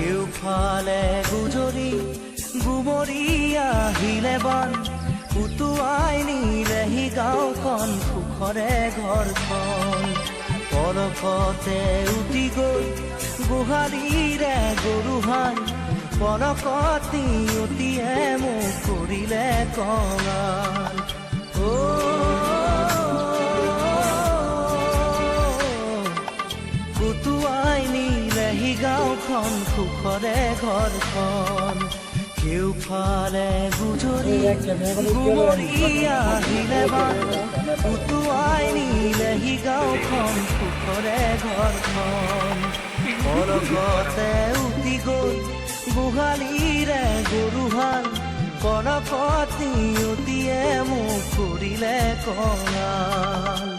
কেউফালে গুজৰি গুমৰি আহিলে বান উটুৱাই নিলেহি গাঁওখন সুখৰে ঘৰখন পলকতে উটি গৈ গোহালিৰে গৰুহাল পলকতি উটিয়ে মোক কৰিলে কঙাল উটুৱাই নিলেহি গাঁওখন সুখৰে ঘৰখন কেউফালে গুজৰি গুমৰি আহিলে বান উটুৱাই নিলেহি গাঁওখন সুখৰে ঘৰখন পলকতে উটি গৈ গোহালিৰে গৰুহাল পলকতি উটিয়ে মোক কৰিলে কঙাল